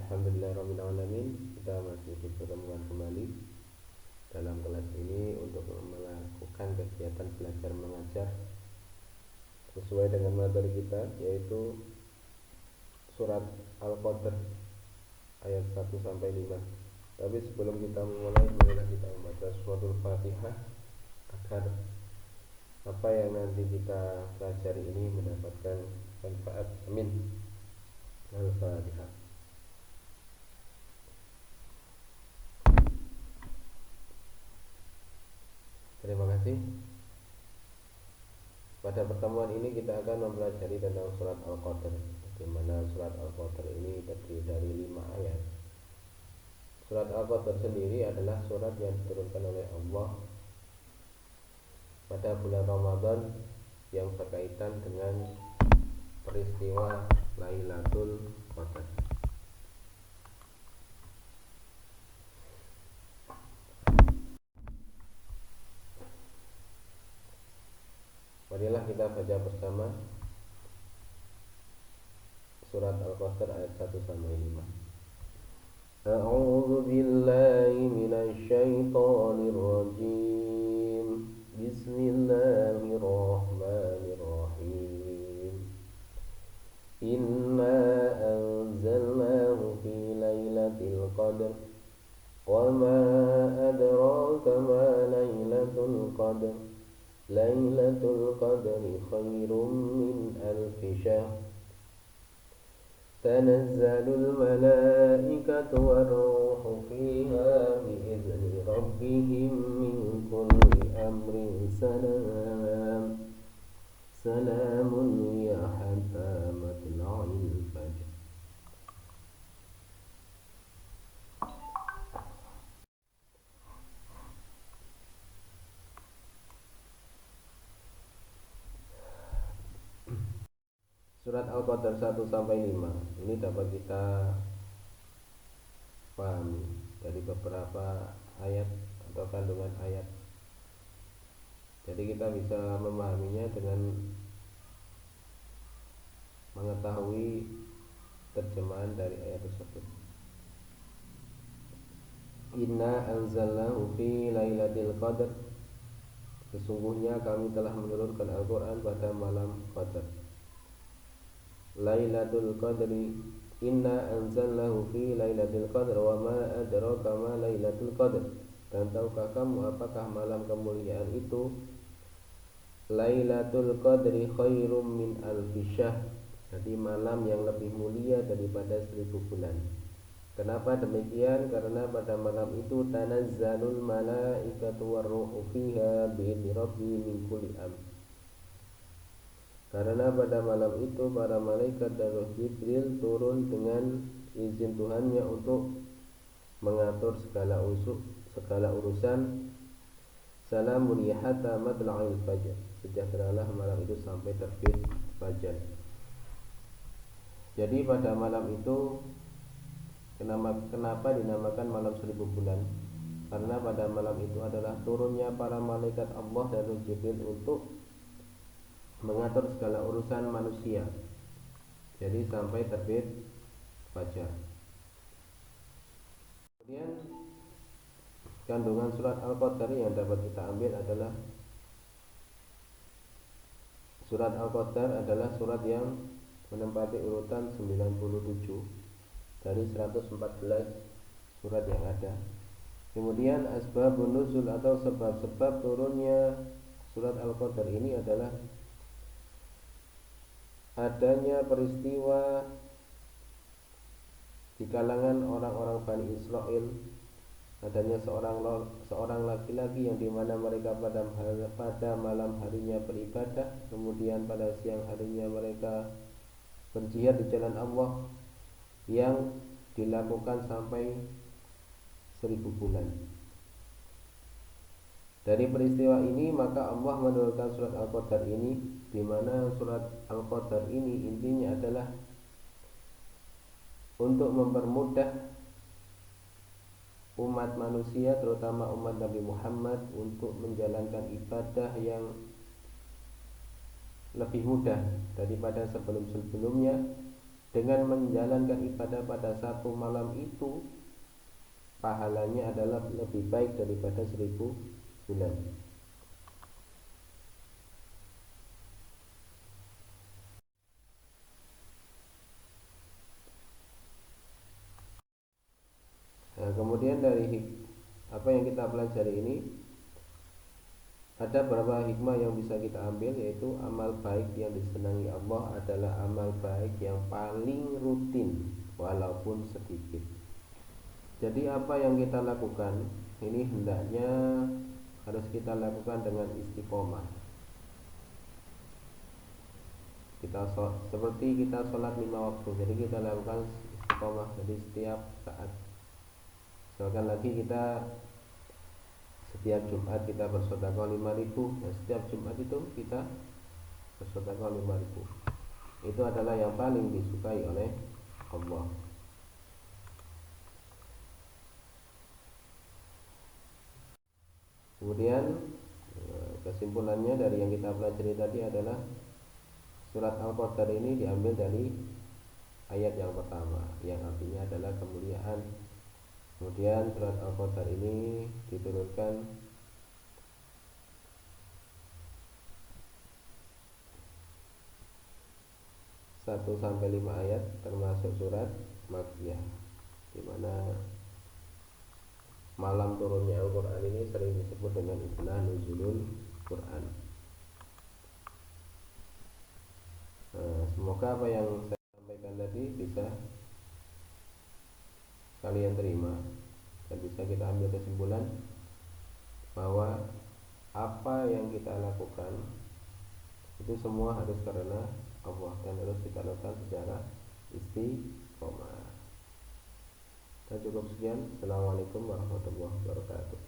Alhamdulillahirrahmanirrahim. Kita masih dipertemukan kembali dalam kelas ini untuk melakukan kegiatan belajar mengajar sesuai dengan materi kita, yaitu surat Al-Qadr ayat 1 sampai 5. Tapi sebelum kita memulai, marilah kita membaca suratul Fatihah agar apa yang nanti kita pelajari ini mendapatkan manfaat. Amin. Al-Fatihah. Terima kasih. Pada pertemuan ini kita akan mempelajari tentang surat Al-Qadr, di mana surat Al-Qadr ini terdiri dari 5 ayat. Surat Al-Qadr sendiri adalah surat yang diturunkan oleh Allah pada bulan Ramadan yang berkaitan dengan peristiwa Lailatul Qadar. Marilah kita baca bersama surat Al-Qadr ayat 1 sampai 5. A'udzu billahi minasy syaithanir rajim. Bismillahirrahmanirrahim. Inna anzalnahu fi lailatul qadr. Wa ma adraka ma lailatul qadr. Lailatul qadri khairum min alfi syahr. Tanazzalul malaikatu war-ruhu fiha bi'izni rabbihim min kulli amrin salam. Salamun hiya hatta matla'il fajr. Surat Al-Qadr 1 sampai 5 ini dapat kita pahami dari beberapa ayat atau kandungan ayat. Jadi kita bisa memahaminya dengan mengetahui terjemahan dari ayat tersebut. Inna anzalnahu fi lailatul qadr. Sesungguhnya kami telah menurunkan Al-Qur'an pada malam Qadar. Lailatul Qadri. Inna anzalnahu fi lailatul qadr wa ma adraka ma lailatul qadr. Dan tahukah kamu apakah malam kemuliaan itu? Lailatul Qadri khairum min alfi syahr. Jadi malam yang lebih mulia daripada 1000 bulan. Kenapa demikian? Karena pada malam itu tanazzalul malaikatu war-ruhu fiha bi'izni rabbihim min kulli amr. Karena pada malam itu para malaikat dan Roh Jibril turun dengan izin Tuhannya untuk mengatur segala urusan. Salamun hiya hatta matla'il fajr. Sejahteralah malam itu sampai terbit fajar. Jadi pada malam itu kenapa dinamakan malam 1000 bulan? Karena pada malam itu adalah turunnya para malaikat Allah dan Roh Jibril untuk mengatur segala urusan manusia. Jadi sampai terbit fajar. Kemudian kandungan surat Al-Qadr yang dapat kita ambil adalah surat Al-Qadr adalah surat yang menempati urutan 97 dari 114 surat yang ada. Kemudian asbabun nuzul atau sebab-sebab turunnya surat Al-Qadr ini adalah adanya peristiwa di kalangan orang-orang Bani Israel, adanya seorang laki-laki yang dimana mereka pada malam harinya beribadah, kemudian pada siang harinya mereka berjihad di jalan Allah, yang dilakukan sampai 1000 bulan. Dari peristiwa ini maka Allah menurunkan surat Al-Qadr ini, di mana surat Al-Qadr ini intinya adalah untuk mempermudah umat manusia, terutama umat Nabi Muhammad, untuk menjalankan ibadah yang lebih mudah daripada sebelum-sebelumnya, dengan menjalankan ibadah pada satu malam itu pahalanya adalah lebih baik daripada 1000 bulan. Nah, kemudian dari apa yang kita pelajari ini ada beberapa hikmah yang bisa kita ambil, yaitu amal baik yang disenangi Allah adalah amal baik yang paling rutin walaupun sedikit. Jadi apa yang kita lakukan ini hendaknya harus kita lakukan dengan istiqomah. Seperti kita sholat 5 waktu, jadi kita lakukan istiqomah, jadi setiap saat. Misalkan lagi kita setiap Jumat kita bersedekah 5.000, nah setiap Jumat itu kita bersedekah 5.000. Itu adalah yang paling disukai oleh Allah. Kemudian kesimpulannya dari yang kita pelajari tadi adalah surat Al-Qadar ini diambil dari ayat yang pertama yang artinya adalah kemuliaan. Kemudian surat Al-Qadar ini diturunkan 1-5 ayat, termasuk surat Makkiyah, di mana malam turunnya Al-Quran ini sering disebut dengan istilah nuzulul Quran. Semoga apa yang saya sampaikan tadi bisa kalian terima dan bisa kita ambil kesimpulan bahwa apa yang kita lakukan itu semua harus karena Allah dan harus kita lakukan secara istiqomah. Dan cukup sekian. Assalamualaikum warahmatullahi wabarakatuh.